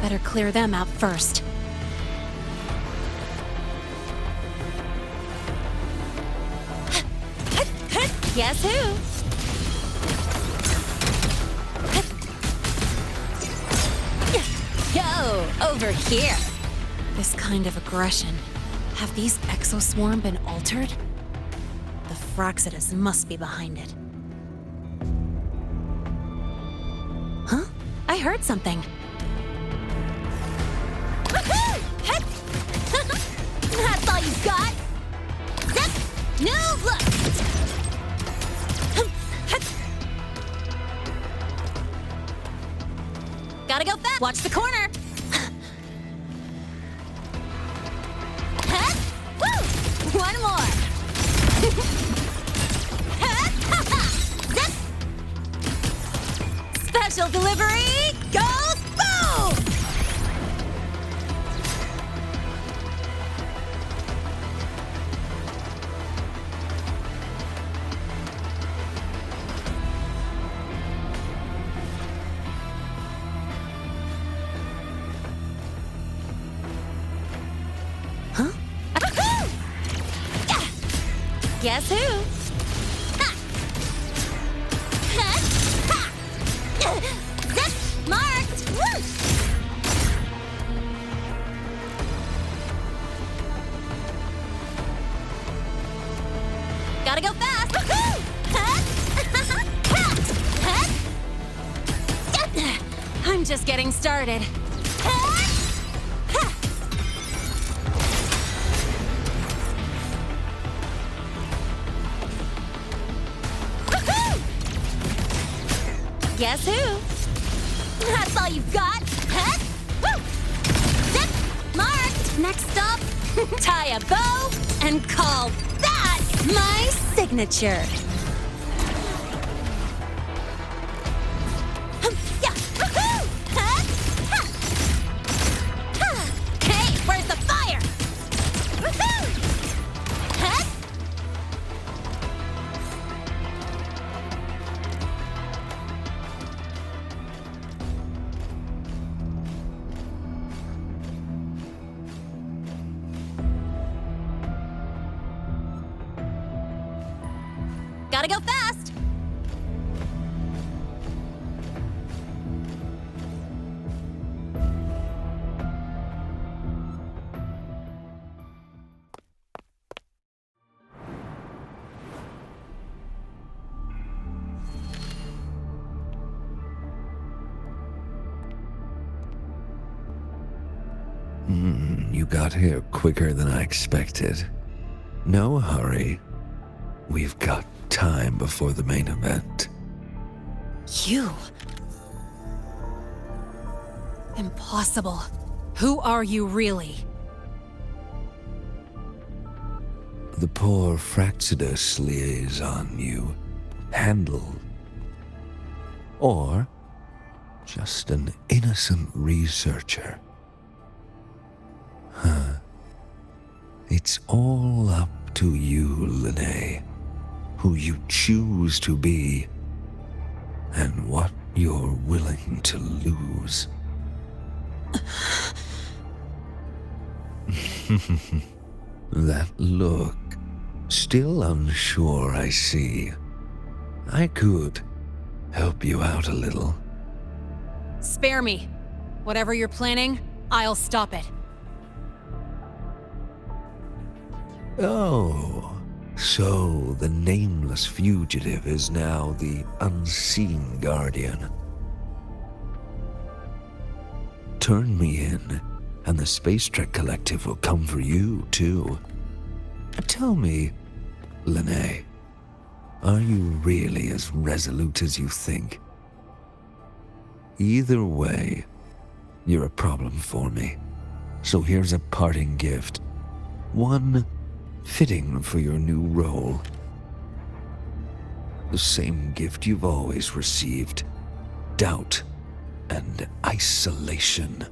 Better clear them out first. Guess who? Yo, over here. This kind of aggression. Have these exoswarm been altered? The Fraxidus must be behind it. Huh? I heard something. That's all you got? Zip! No look! Gotta go fast! Watch the corner! Woo! One more! Zip! Special delivery goes boom! Huh? Guess who? Ha! Ha! Ha! Zip! Marked! Woo! Gotta go fast! I'm just getting started. Guess who? That's all you've got? Huh? Woo! Zip! Marked! Next up, tie a bow and call that my signature. Yeah! Woohoo! Huh? Ha! Ha! Hey, where's the fire? Woohoo! Huh? Gotta go fast! You got here quicker than I expected. No hurry. We've got time before the main event. You? Impossible. Who are you really? The poor Fraxidus liaison you handled. Or just an innocent researcher. Huh. It's all up to you, Lene. Who you choose to be, and what you're willing to lose. That look, still unsure, I see. I could help you out a little. Spare me. Whatever you're planning, I'll stop it. Oh, so the nameless fugitive is now the unseen guardian. Turn me in, and the Space Trek Collective will come for you, too. Tell me, Lene, are you really as resolute as you think? Either way, you're a problem for me. So here's a parting gift. One fitting for your new role. The same gift you've always received. Doubt and isolation.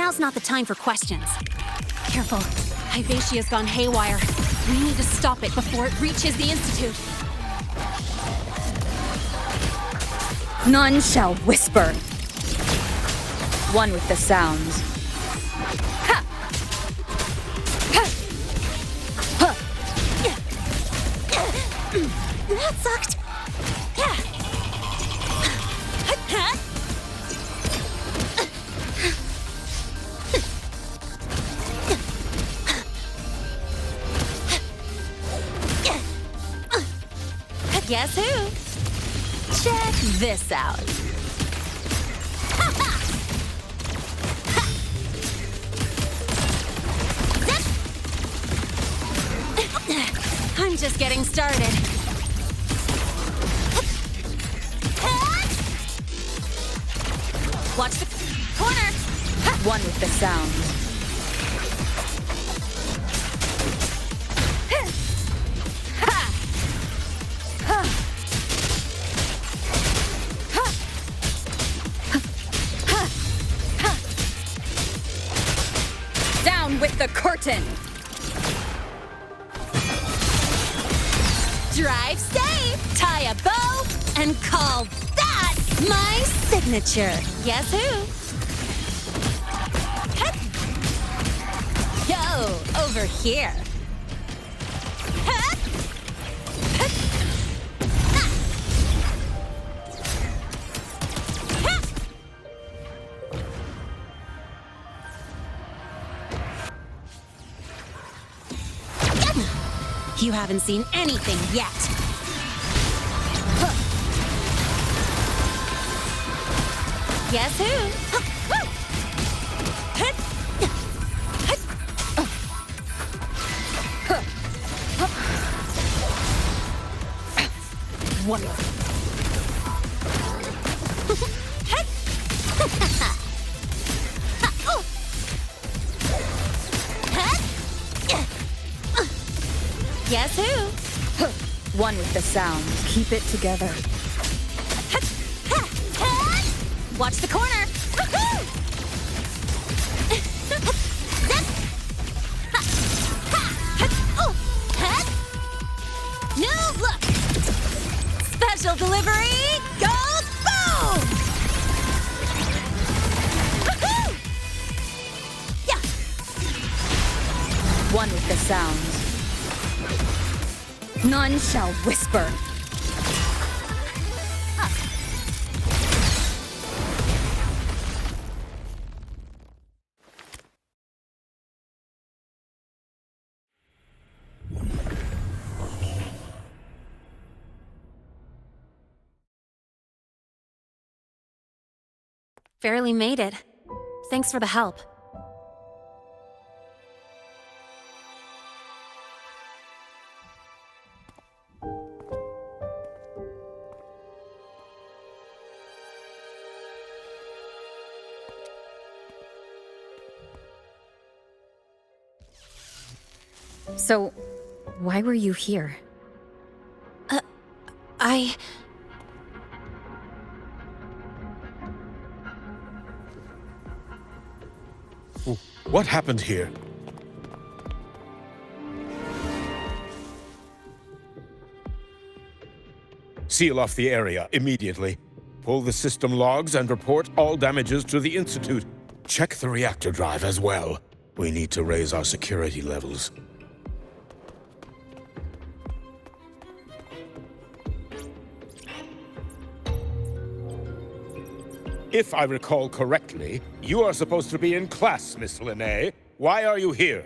Now's not the time for questions. Careful. Hyvatia's gone haywire. We need to stop it before it reaches the Institute. None shall whisper. One with the sounds. Ha! Ha! Ha! That sucked. Guess who? Check this out. I'm just getting started. Watch the corner. One with the sounds. Down with the curtain. Drive safe, tie a bow, and call that my signature. Guess who? Yo, over here. You haven't seen anything yet. Guess who? One. Guess who? One with the sound. Keep it together. Watch the corner. New look. Special delivery goes boom. Yeah. One with the sound. None shall whisper. Barely made it. Thanks for the help. So, why were you here? What happened here? Seal off the area immediately. Pull the system logs and report all damages to the Institute. Check the reactor drive as well. We need to raise our security levels. If I recall correctly, you are supposed to be in class, Miss Linnae. Why are you here?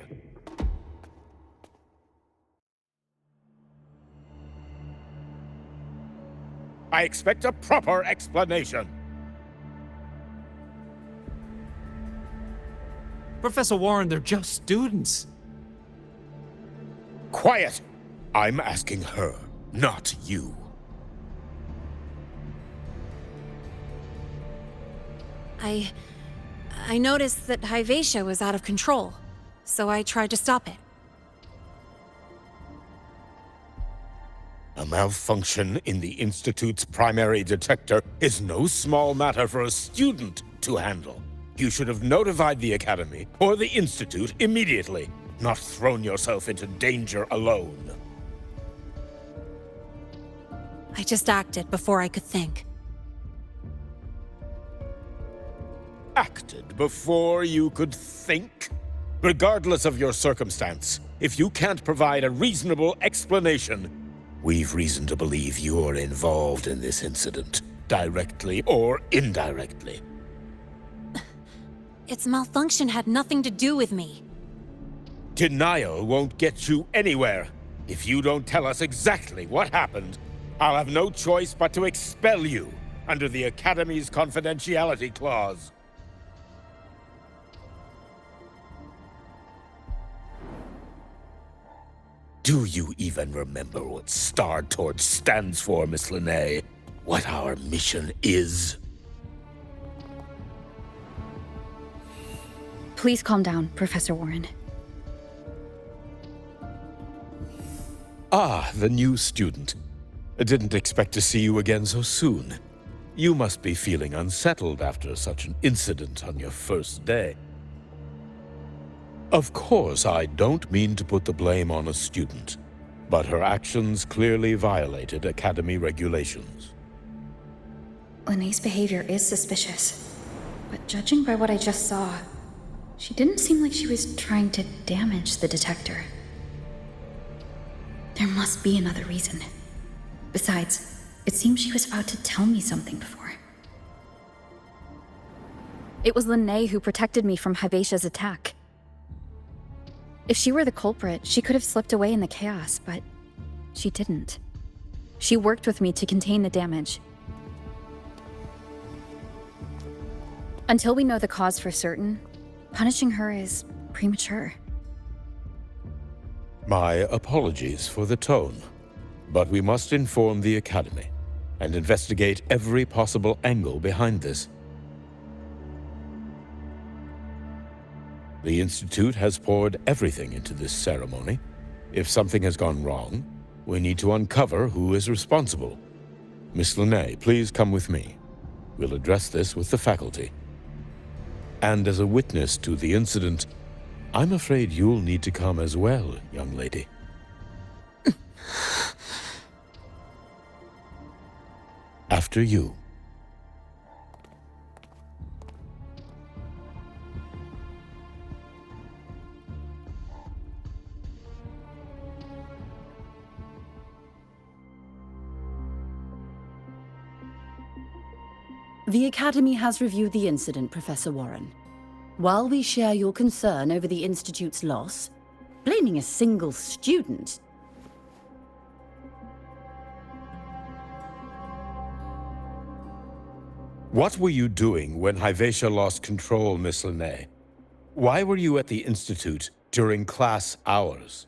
I expect a proper explanation. Professor Warren, they're just students. Quiet! I'm asking her, not you. I noticed that Hyvatia was out of control, so I tried to stop it. A malfunction in the Institute's primary detector is no small matter for a student to handle. You should have notified the Academy or the Institute immediately, not thrown yourself into danger alone. I just acted before I could think. Acted before you could think? Regardless of your circumstance, if you can't provide a reasonable explanation, we've reason to believe you're involved in this incident, directly or indirectly. Its malfunction had nothing to do with me. Denial won't get you anywhere. If you don't tell us exactly what happened, I'll have no choice but to expel you under the Academy's confidentiality clause. Do you even remember what Star Torch stands for, Miss Linnae? What our mission is? Please calm down, Professor Warren. Ah, the new student. I didn't expect to see you again so soon. You must be feeling unsettled after such an incident on your first day. Of course, I don't mean to put the blame on a student, but her actions clearly violated Academy regulations. Linnae's behavior is suspicious, but judging by what I just saw, she didn't seem like she was trying to damage the detector. There must be another reason. Besides, it seems she was about to tell me something before. It was Linnae who protected me from Hivatia's attack. If she were the culprit, she could have slipped away in the chaos, but she didn't. She worked with me to contain the damage. Until we know the cause for certain, punishing her is premature. My apologies for the tone, but we must inform the Academy and investigate every possible angle behind this. The Institute has poured everything into this ceremony. If something has gone wrong, we need to uncover who is responsible. Miss Linnae, please come with me. We'll address this with the faculty. And as a witness to the incident, I'm afraid you'll need to come as well, young lady. After you. The Academy has reviewed the incident, Professor Warren. While we share your concern over the Institute's loss, blaming a single student... What were you doing when Hivatia lost control, Miss Linnae? Why were you at the Institute during class hours?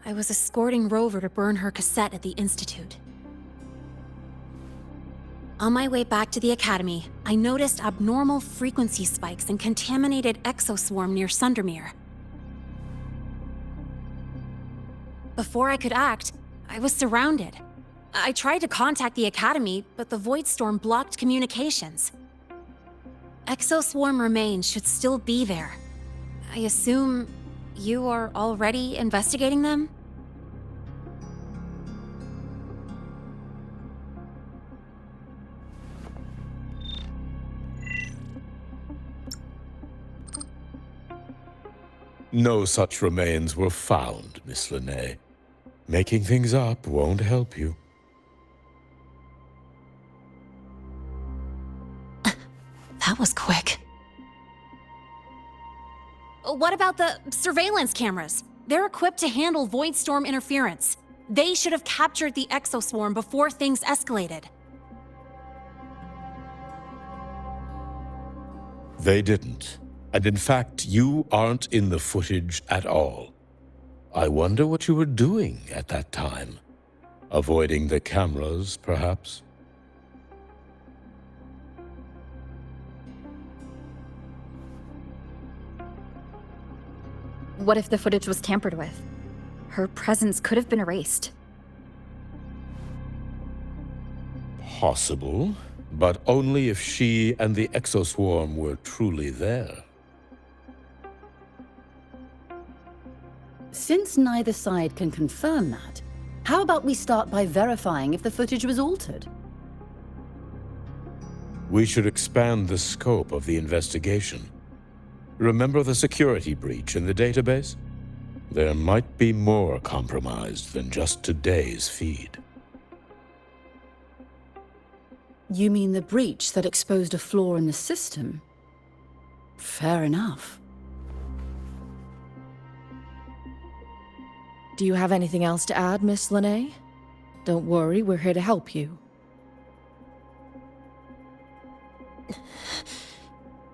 I was escorting Rover to burn her cassette at the Institute. On my way back to the Academy, I noticed abnormal frequency spikes and contaminated exoswarm near Sundermere. Before I could act, I was surrounded. I tried to contact the Academy, but the Void Storm blocked communications. Exoswarm remains should still be there. I assume you are already investigating them? No such remains were found, Miss Linnae. Making things up won't help you. That was quick. What about the surveillance cameras? They're equipped to handle Void Storm interference. They should have captured the exoswarm before things escalated. They didn't. And in fact, you aren't in the footage at all. I wonder what you were doing at that time. Avoiding the cameras, perhaps? What if the footage was tampered with? Her presence could have been erased. Possible. but only if she and the exoswarm were truly there. Since neither side can confirm that, how about we start by verifying if the footage was altered? We should expand the scope of the investigation. Remember the security breach in the database? There might be more compromised than just today's feed. You mean the breach that exposed a flaw in the system? Fair enough. Do you have anything else to add, Miss Lene? Don't worry, we're here to help you.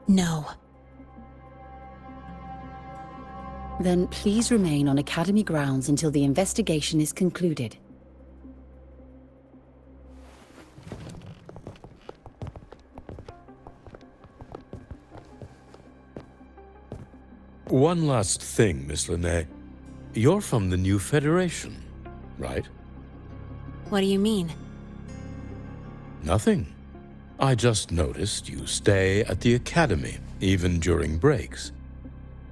No. Then please remain on Academy grounds until the investigation is concluded. One last thing, Miss Lene. You're from the new Federation, right? What do you mean? Nothing. I just noticed you stay at the Academy, even during breaks.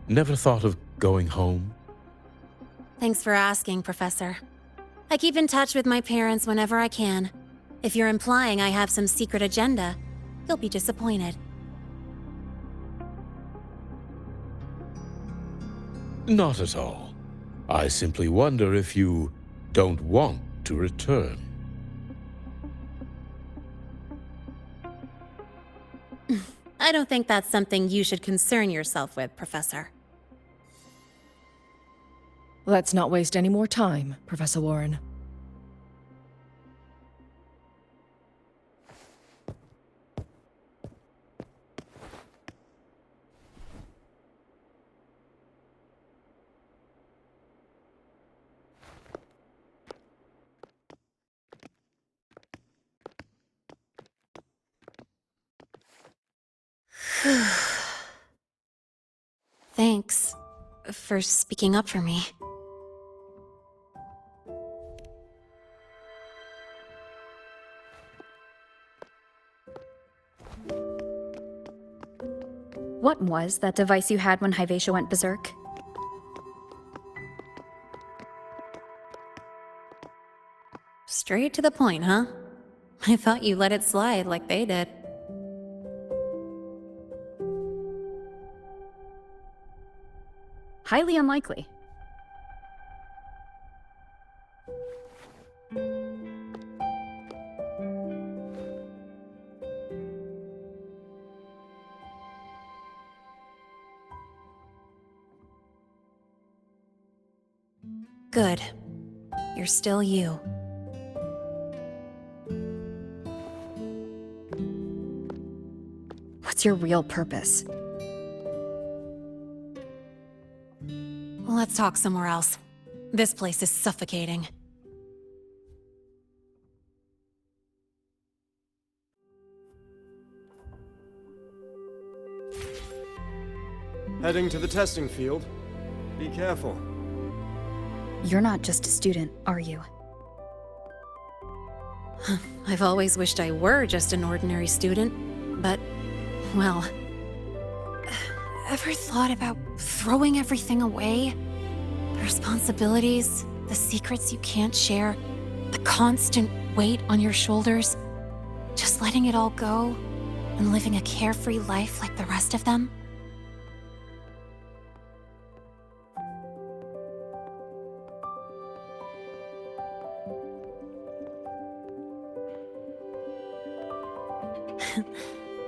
Never thought of going home? Thanks for asking, Professor. I keep in touch with my parents whenever I can. If you're implying I have some secret agenda, you'll be disappointed. Not at all. I simply wonder if you don't want to return. I don't think that's something you should concern yourself with, Professor. Let's not waste any more time, Professor Warren. Thanks for speaking up for me. What was that device you had when Hyvatia went berserk? Straight to the point, huh? I thought you let it slide like they did. Highly unlikely. Good. You're still you. What's your real purpose? Let's talk somewhere else. This place is suffocating. Heading to the testing field. Be careful. You're not just a student, are you? I've always wished I were just an ordinary student, but, well... Ever thought about throwing everything away? The responsibilities, the secrets you can't share, the constant weight on your shoulders. Just letting it all go and living a carefree life like the rest of them?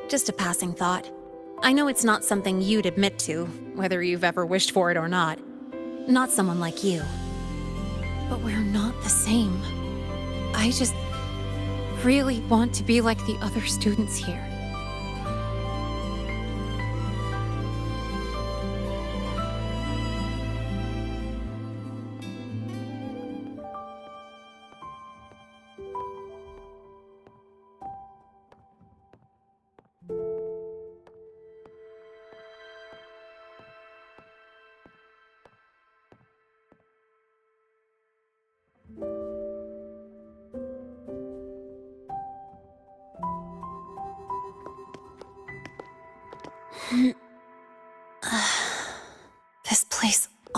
Just a passing thought. I know it's not something you'd admit to, whether you've ever wished for it or not. Not someone like you. But we're not the same. I just really want to be like the other students here.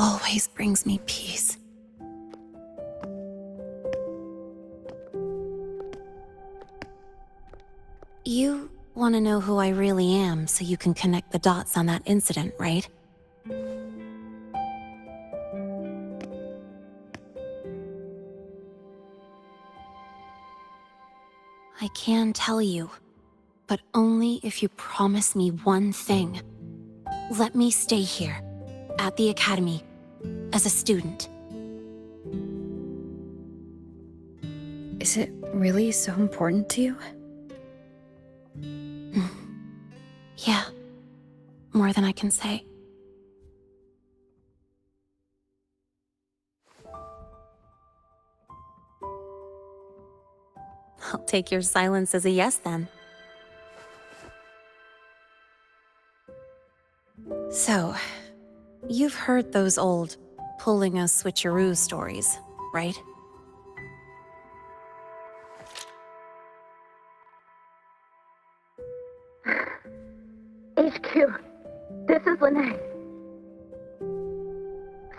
always brings me peace. You want to know who I really am so you can connect the dots on that incident, right? I can tell you, but only if you promise me one thing. Let me stay here, at the Academy, as a student. Is it really so important to you? Yeah, more than I can say. I'll take your silence as a yes then. So, you've heard those old pulling a switcheroo stories, right? HQ, this is Lene.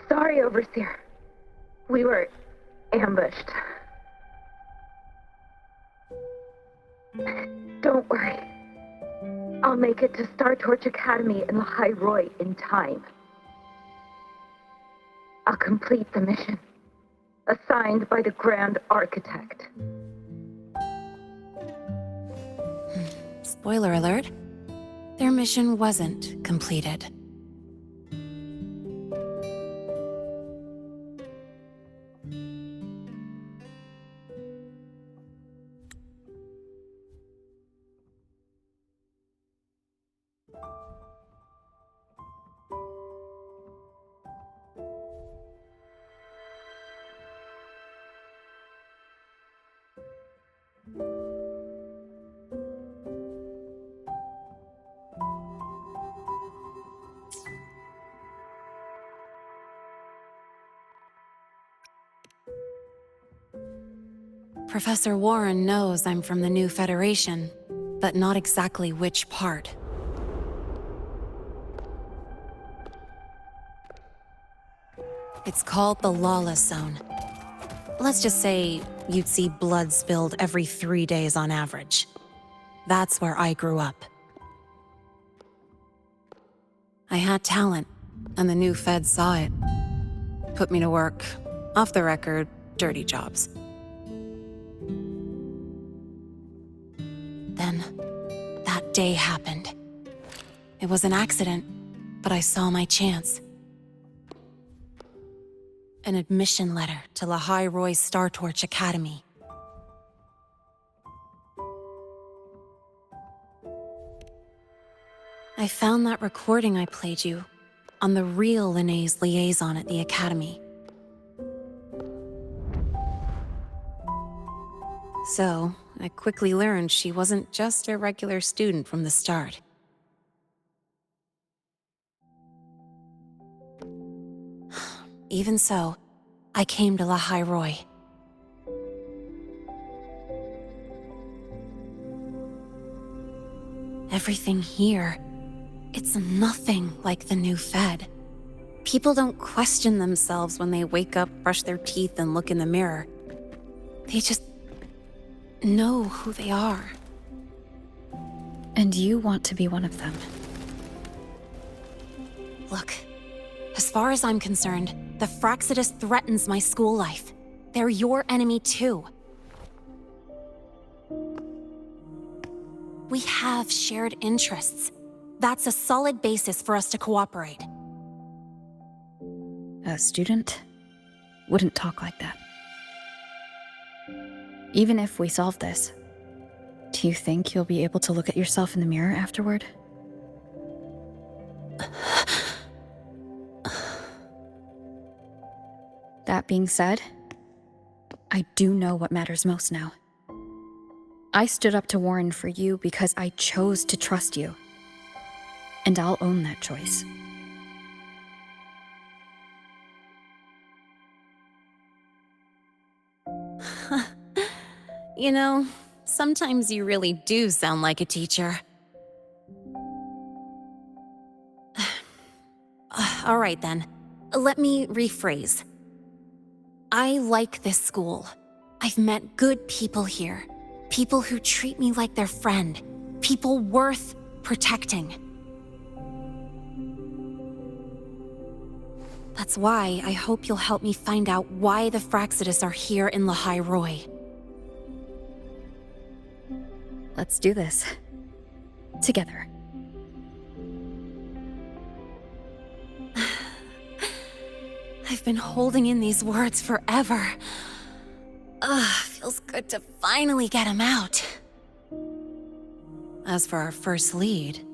Sorry, Overseer. We were ambushed. Don't worry. I'll make it to Star Torch Academy in Lahai Roy in time. I'll complete the mission, assigned by the Grand Architect. Spoiler alert, their mission wasn't completed. Professor Warren knows I'm from the new Federation, but not exactly which part. It's called the Lawless Zone. Let's just say you'd see blood spilled every 3 days on average. That's where I grew up. I had talent, and the new feds saw it. Put me to work, off the record, dirty jobs. Then, that day happened. It was an accident, but I saw my chance. An admission letter to Lahai Roy's Star Torch Academy. I found that recording I played you on the real Lene's liaison at the Academy. So, I quickly learned she wasn't just a regular student from the start. Even so, I came to Lahai Roy. Everything here, it's nothing like the new Fed. People don't question themselves when they wake up, brush their teeth, and look in the mirror. They just know who they are. And you want to be one of them. Look, as far as I'm concerned, the Fraxidus threatens my school life. They're your enemy too. We have shared interests. That's a solid basis for us to cooperate. A student wouldn't talk like that. Even if we solve this, do you think you'll be able to look at yourself in the mirror afterward? That being said, I do know what matters most now. I stood up to Warren for you because I chose to trust you. And I'll own that choice. You know, sometimes you really do sound like a teacher. All right then. Let me rephrase. I like this school. I've met good people here. People who treat me like their friend. People worth protecting. That's why I hope you'll help me find out why the Fraxidus are here in Lahai Roi. Let's do this. Together. I've been holding in these words forever. Feels good to finally get them out. As for our first lead...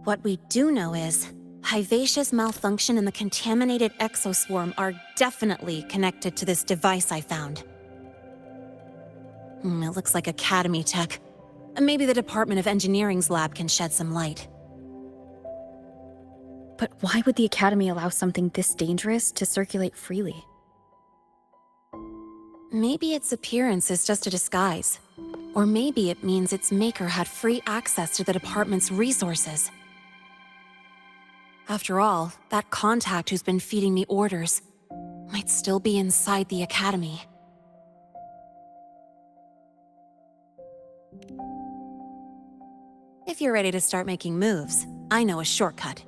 What we do know is, Hyvatia's malfunction and the contaminated exoswarm are definitely connected to this device I found. It looks like Academy tech. Maybe the Department of Engineering's lab can shed some light. But why would the Academy allow something this dangerous to circulate freely? Maybe its appearance is just a disguise. Or maybe it means its maker had free access to the department's resources. After all, that contact who's been feeding me orders might still be inside the Academy. If you're ready to start making moves, I know a shortcut.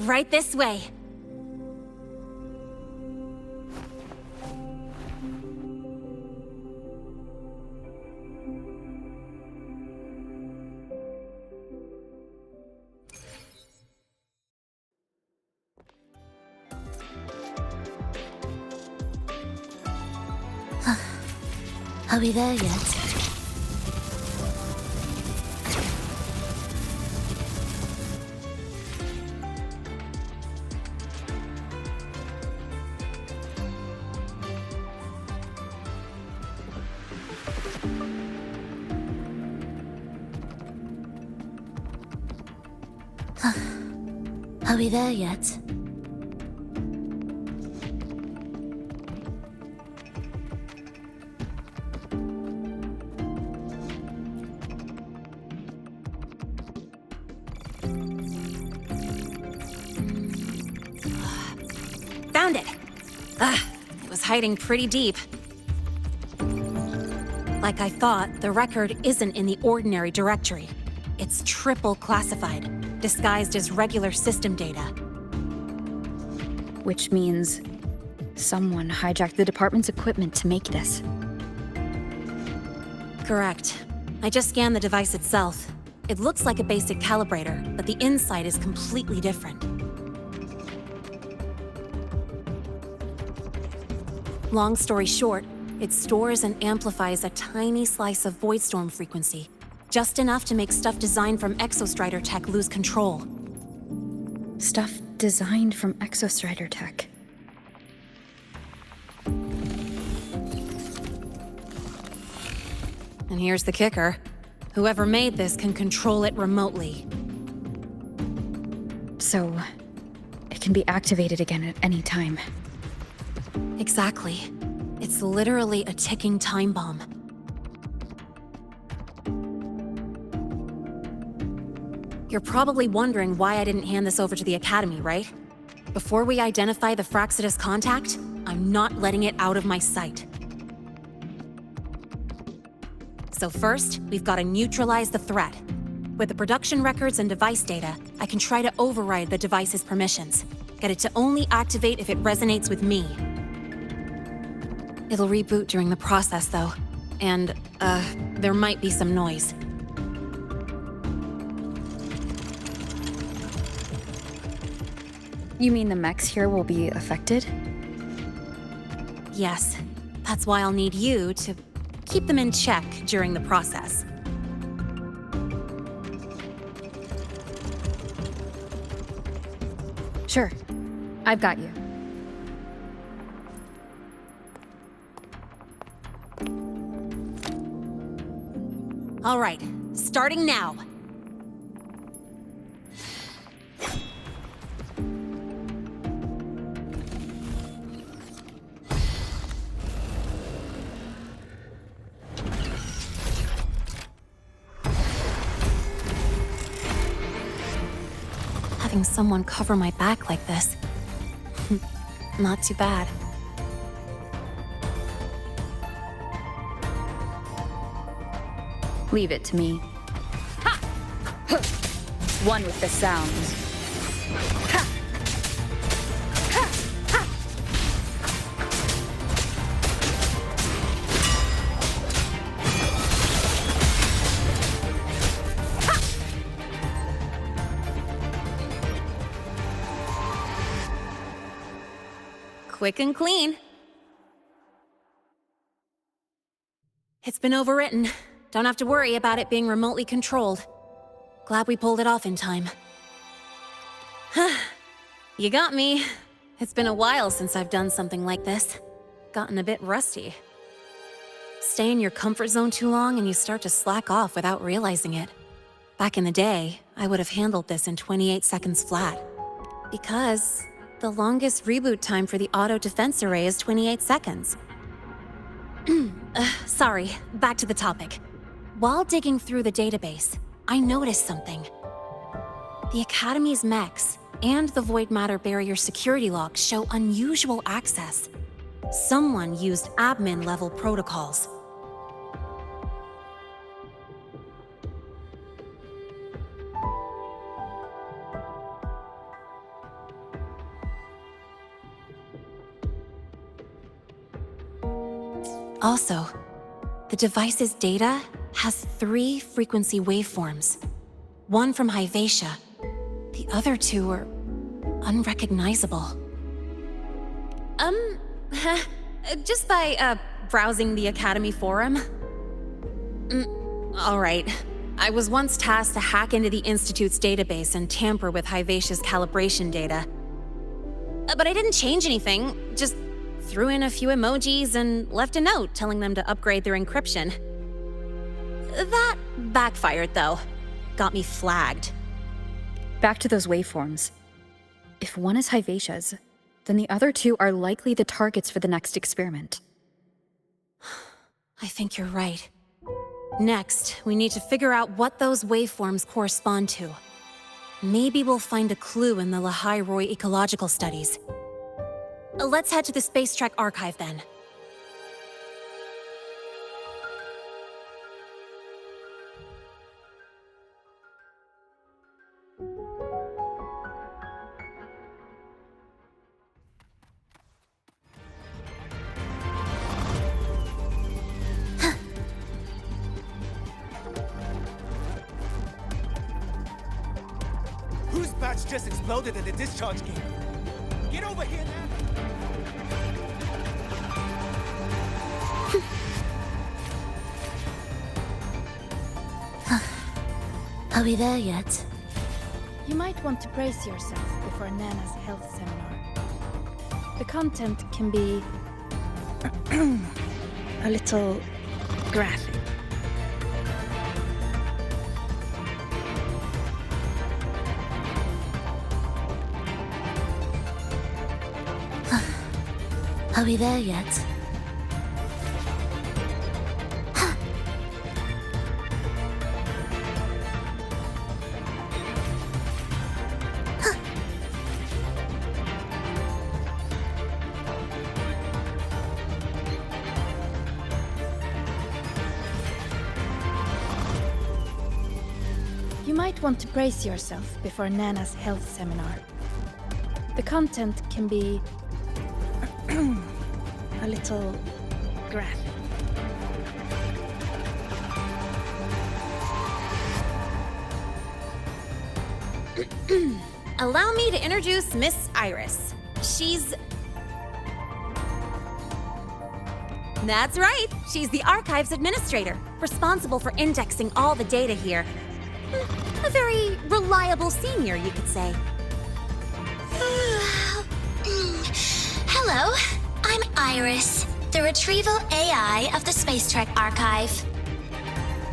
Right this way. Are we there yet? Are we there yet? Found it! It was hiding pretty deep. Like I thought, the record isn't in the ordinary directory. It's triple classified, disguised as regular system data. Which means someone hijacked the department's equipment to make this. Correct. I just scanned the device itself. It looks like a basic calibrator, but the inside is completely different. Long story short, it stores and amplifies a tiny slice of Voidstorm frequency, just enough to make stuff designed from Exostrider tech lose control. Stuff designed from Exostrider tech. And here's the kicker. Whoever made this can control it remotely. So, it can be activated again at any time. Exactly. It's literally a ticking time bomb. You're probably wondering why I didn't hand this over to the Academy, right? Before we identify the Fraxidus contact, I'm not letting it out of my sight. So first, we've got to neutralize the threat. With the production records and device data, I can try to override the device's permissions. Get it to only activate if it resonates with me. It'll reboot during the process, though. And, there might be some noise. You mean the mechs here will be affected? Yes. That's why I'll need you to keep them in check during the process. Sure. I've got you. All right, starting now. having someone cover my back like this. Not too bad. Leave it to me. Ha! Huh. One with the sounds. Ha! Ha! Ha! Ha! Quick and clean. It's been overwritten. Don't have to worry about it being remotely controlled. Glad we pulled it off in time. You got me. It's been a while since I've done something like this. Gotten a bit rusty. Stay in your comfort zone too long and you start to slack off without realizing it. Back in the day, I would have handled this in 28 seconds flat. Because the longest reboot time for the auto defense array is 28 seconds. Sorry, back to the topic. While digging through the database, I noticed something. The Academy's mechs and the Void Matter Barrier security logs show unusual access. Someone used admin-level protocols. Also, the device's data has 3 frequency waveforms. One from Hyvatia. The other 2 are unrecognizable. Just by, browsing the Academy forum? Alright. I was once tasked to hack into the Institute's database and tamper with Hyvatia's calibration data. But I didn't change anything, just threw in a few emojis and left a note telling them to upgrade their encryption. That backfired, though. Got me flagged. Back to those waveforms. If one is Hyvatia's, then the other 2 are likely the targets for the next experiment. I think you're right. Next, we need to figure out what those waveforms correspond to. Maybe we'll find a clue in the Lehigh Roy ecological studies. Let's head to the Space Trek archive then. Whose batch just exploded at the discharge gate? Get over here now! Are we there yet? You might want to brace yourself before Nana's health seminar. The content can be a little graphic. Are we there yet? You might want to brace yourself before Nana's health seminar. The content can be a little graphic. Allow me to introduce Miss Iris. She's... That's right! She's the Archives Administrator, responsible for indexing all the data here. A very reliable senior, you could say. Hello, I'm Iris, the Retrieval AI of the Space Trek Archive.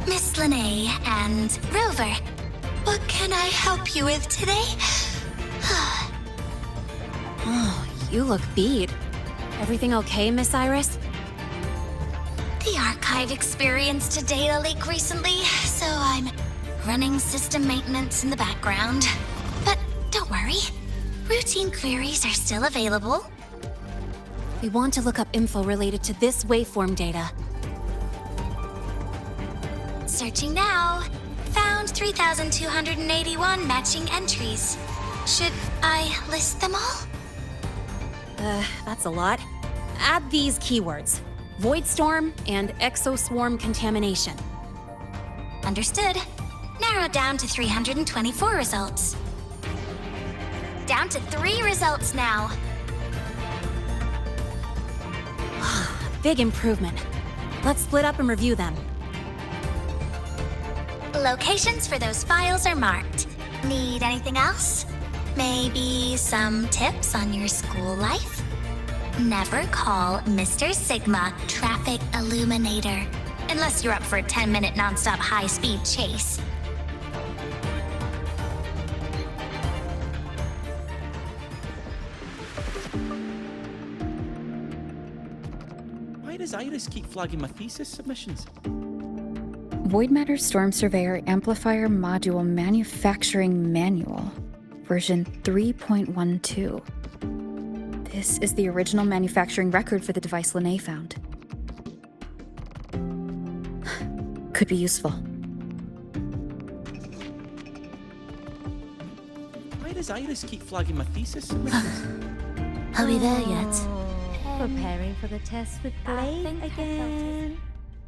Miss Lene and Rover, what can I help you with today? Oh, you look beat. Everything okay, Miss Iris? The Archive experienced a data leak recently, so I'm running system maintenance in the background. But don't worry. Routine queries are still available. We want to look up info related to this waveform data. Searching now. Found 3,281 matching entries. Should I list them all? That's a lot. Add these keywords: Voidstorm and Exoswarm contamination. Understood. Narrowed down to 324 results. Down to 3 results now. Big improvement. Let's split up and review them. Locations for those files are marked. Need anything else? Maybe some tips on your school life? Never call Mr. Sigma Traffic Illuminator, unless you're up for a 10-minute nonstop high-speed chase. Why does Iris keep flagging my thesis submissions? Void Matter Storm Surveyor Amplifier Module Manufacturing Manual, version 3.12. This is the original manufacturing record for the device Lene found. Could be useful. Why does Iris keep flagging my thesis submissions? Are we there yet? Preparing for the test with Blade again.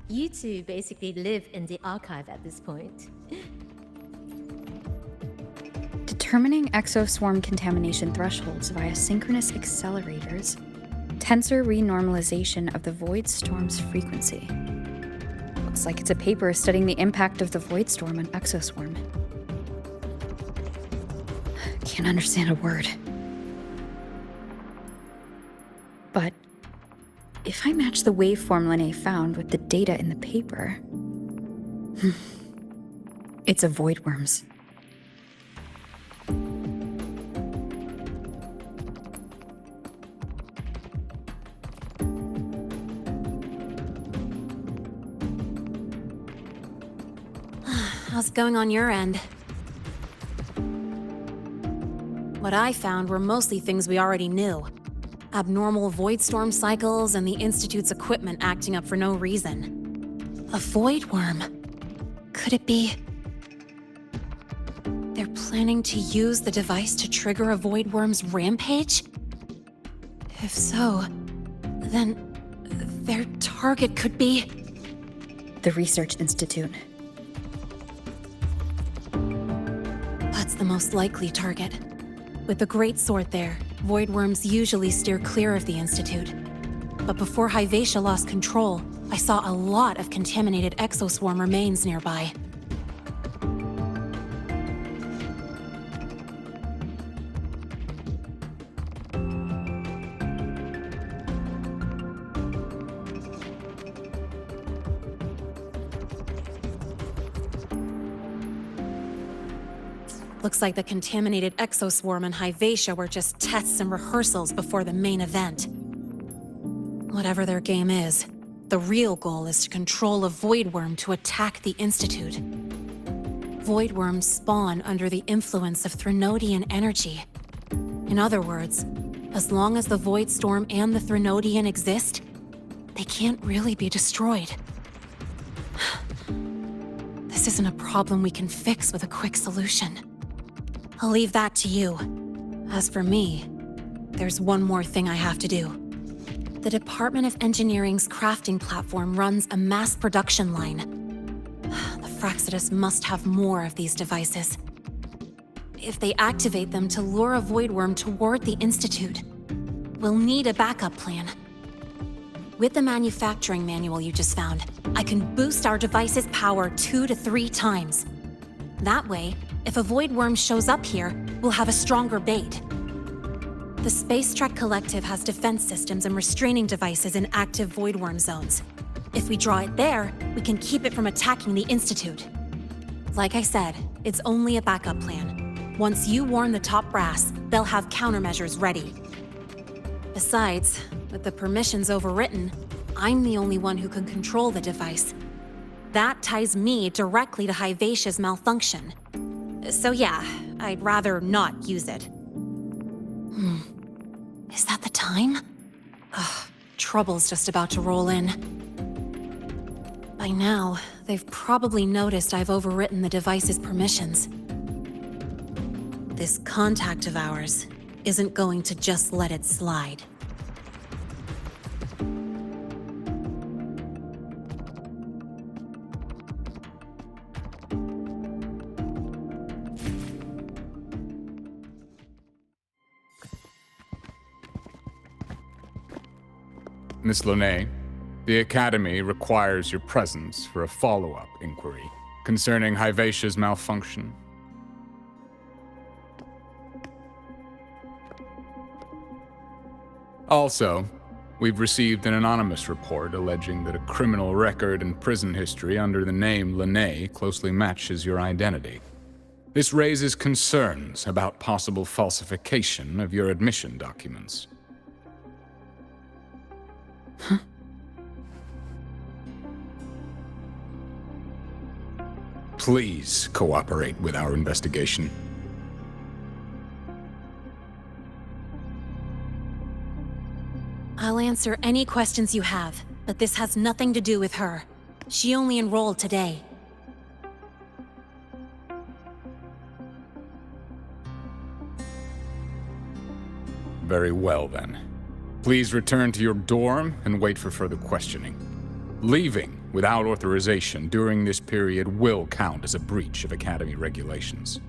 You two basically live in the archive at this point. Determining exoswarm contamination thresholds via synchronous accelerators. Tensor renormalization of the void storm's frequency. Looks like it's a paper studying the impact of the void storm on exoswarm. Can't understand a word. But if I match the waveform Lene found with the data in the paper, it's a voidworms. How's it going on your end? What I found were mostly things we already knew. Abnormal void storm cycles and the Institute's equipment acting up for no reason. A void worm? Could it be... they're planning to use the device to trigger a void worm's rampage? If so, then their target could be... the Research Institute. That's the most likely target. With the Great Sword there, voidworms usually steer clear of the Institute. But before Hyvatia lost control, I saw a lot of contaminated exoswarm remains nearby. Looks like the contaminated exoswarm and Hyvatia were just tests and rehearsals before the main event. Whatever their game is, the real goal is to control a voidworm to attack the Institute. Voidworms spawn under the influence of Threnodian energy. In other words, as long as the Void Storm and the Threnodian exist, they can't really be destroyed. This isn't a problem we can fix with a quick solution. I'll leave that to you. As for me, there's one more thing I have to do. The Department of Engineering's crafting platform runs a mass production line. The Fraxidus must have more of these devices. If they activate them to lure a voidworm toward the Institute, we'll need a backup plan. With the manufacturing manual you just found, I can boost our device's power 2 to 3 times. That way, if a voidworm shows up here, we'll have a stronger bait. The Space Trek Collective has defense systems and restraining devices in active voidworm zones. If we draw it there, we can keep it from attacking the Institute. Like I said, it's only a backup plan. Once you warn the top brass, they'll have countermeasures ready. Besides, with the permissions overwritten, I'm the only one who can control the device. That ties me directly to Hyvatia's malfunction. So yeah, I'd rather not use it. Is that the time? Ugh, trouble's just about to roll in. By now, they've probably noticed I've overwritten the device's permissions. This contact of ours isn't going to just let it slide. Miss Lene, the Academy requires your presence for a follow-up inquiry concerning Hyvatia's malfunction. Also, we've received an anonymous report alleging that a criminal record and prison history under the name Lene closely matches your identity. This raises concerns about possible falsification of your admission documents. Huh? Please cooperate with our investigation. I'll answer any questions you have, but this has nothing to do with her. She only enrolled today. Very well, then. Please return to your dorm and wait for further questioning. Leaving without authorization during this period will count as a breach of Academy regulations.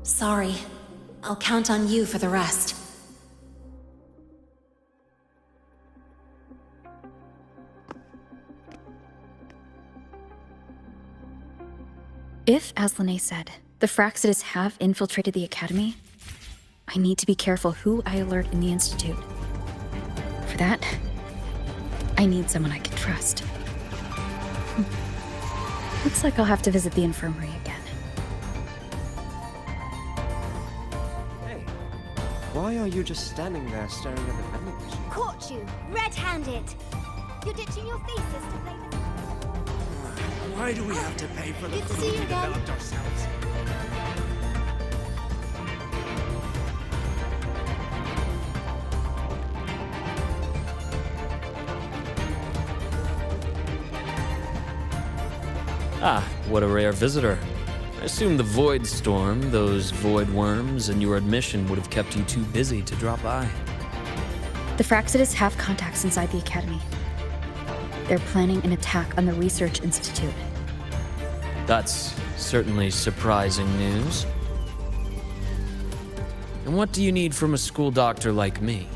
Sorry. I'll count on you for the rest. If, as Lene said, the Fraxidas have infiltrated the Academy, I need to be careful who I alert in the Institute. For that, I need someone I can trust. Looks like I'll have to visit the infirmary again. Why are you just standing there staring at the vending machine? Caught you, red-handed. You're ditching your thesis to play the... Why do we have to pay for the Good to food see you we again. developed ourselves? Ah, what a rare visitor. I assume the Void Storm, those void worms, and your admission would have kept you too busy to drop by. The Fraxidas have contacts inside the Academy. They're planning an attack on the Research Institute. That's certainly surprising news. And what do you need from a school doctor like me?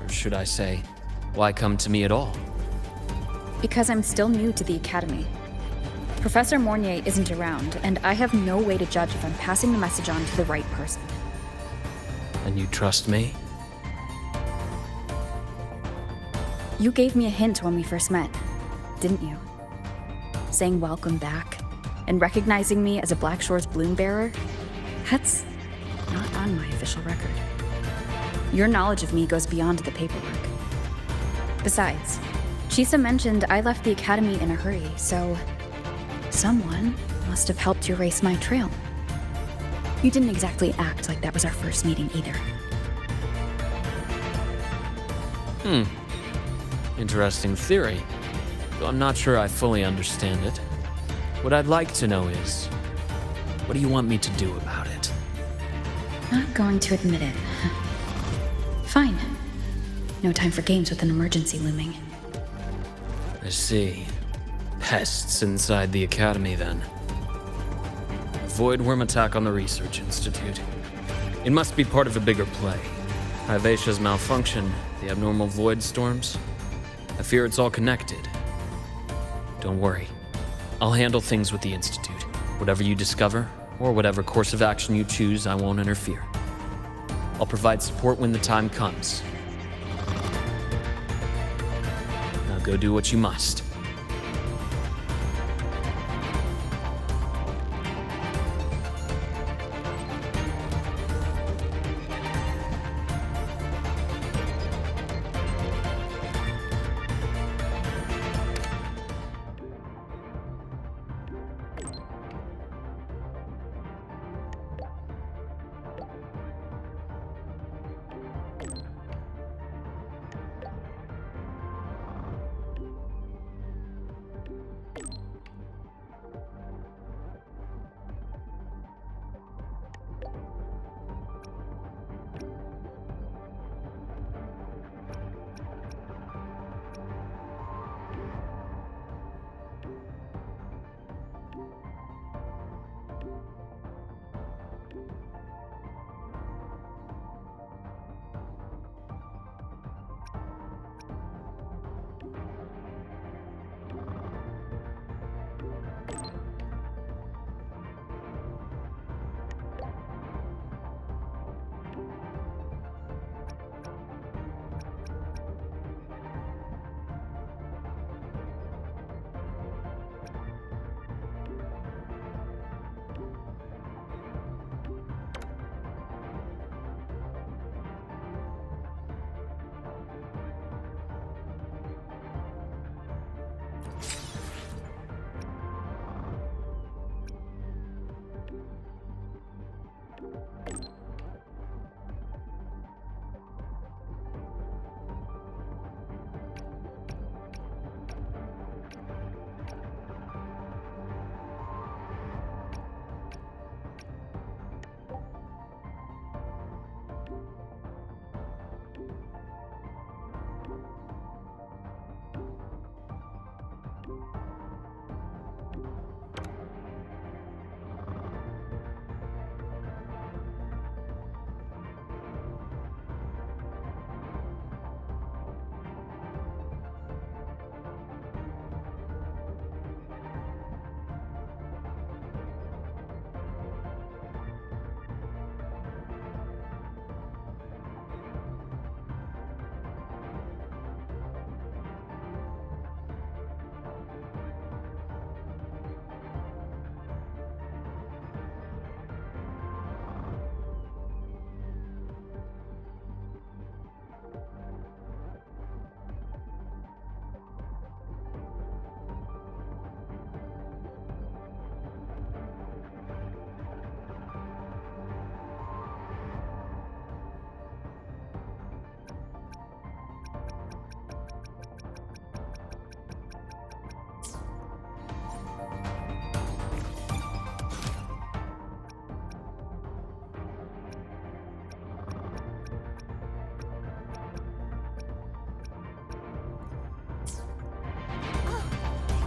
Or should I say, why come to me at all? Because I'm still new to the Academy. Professor Mornier isn't around, and I have no way to judge if I'm passing the message on to the right person. And you trust me? You gave me a hint when we first met, didn't you? Saying welcome back, and recognizing me as a Black Shore's bloom bearer? That's not on my official record. Your knowledge of me goes beyond the paperwork. Besides, Chisa mentioned I left the Academy in a hurry, so someone must have helped you erase my trail. You didn't exactly act like that was our first meeting either. Interesting theory, though I'm not sure I fully understand it. What I'd like to know is, what do you want me to do about it? Not going to admit it. Fine. No time for games with an emergency looming. I see. Pests inside the Academy, then. A void worm attack on the Research Institute. It must be part of a bigger play. Hyvatia's malfunction, the abnormal void storms. I fear it's all connected. Don't worry. I'll handle things with the Institute. Whatever you discover, or whatever course of action you choose, I won't interfere. I'll provide support when the time comes. Now go do what you must.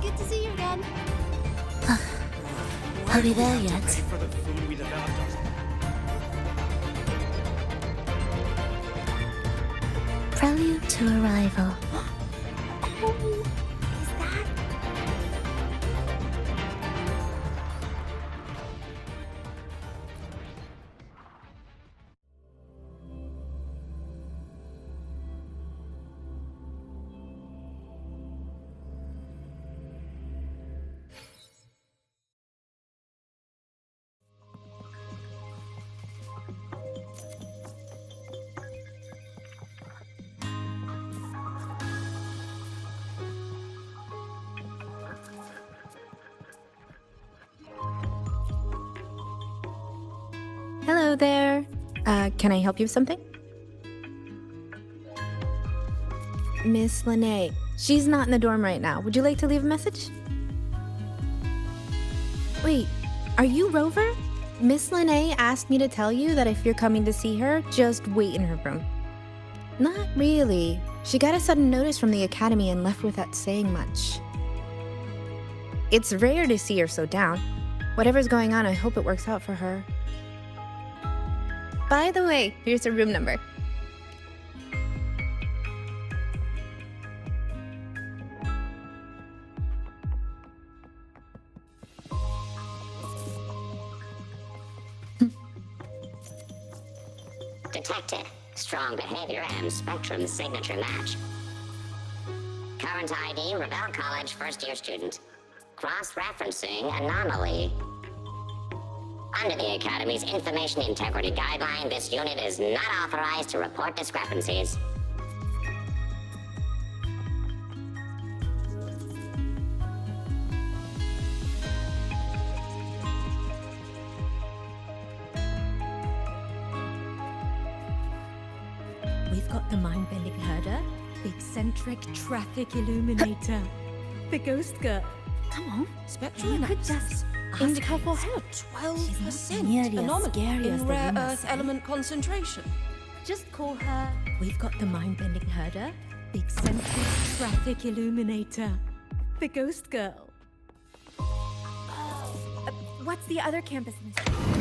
Good to see you again. Are we there yet? For the food we developed Prelude to arrival. Is that? Hello there. Can I help you with something? Miss Lene. She's not in the dorm right now. Would you like to leave a message? Wait, are you Rover? Miss Lene asked me to tell you that if you're coming to see her, just wait in her room. Not really. She got a sudden notice from the academy and left without saying much. It's rare to see her so down. Whatever's going on, I hope it works out for her. By the way, here's her room number. detected. Strong behavior and spectrum signature match. Current ID, Rebel College first-year student. Cross-referencing anomaly. Under the Academy's Information Integrity Guideline, this unit is not authorized to report discrepancies. We've got the mind-bending herder, the eccentric traffic illuminator, the ghost girl. Come on, spectral You could analysis. just Indica ask for her. help. 12% nearly as anomaly scary as in the rare rumors earth say. element concentration. Just call her. We've got the mind-bending herder, the eccentric traffic illuminator, the ghost girl. What's the other campus, Miss?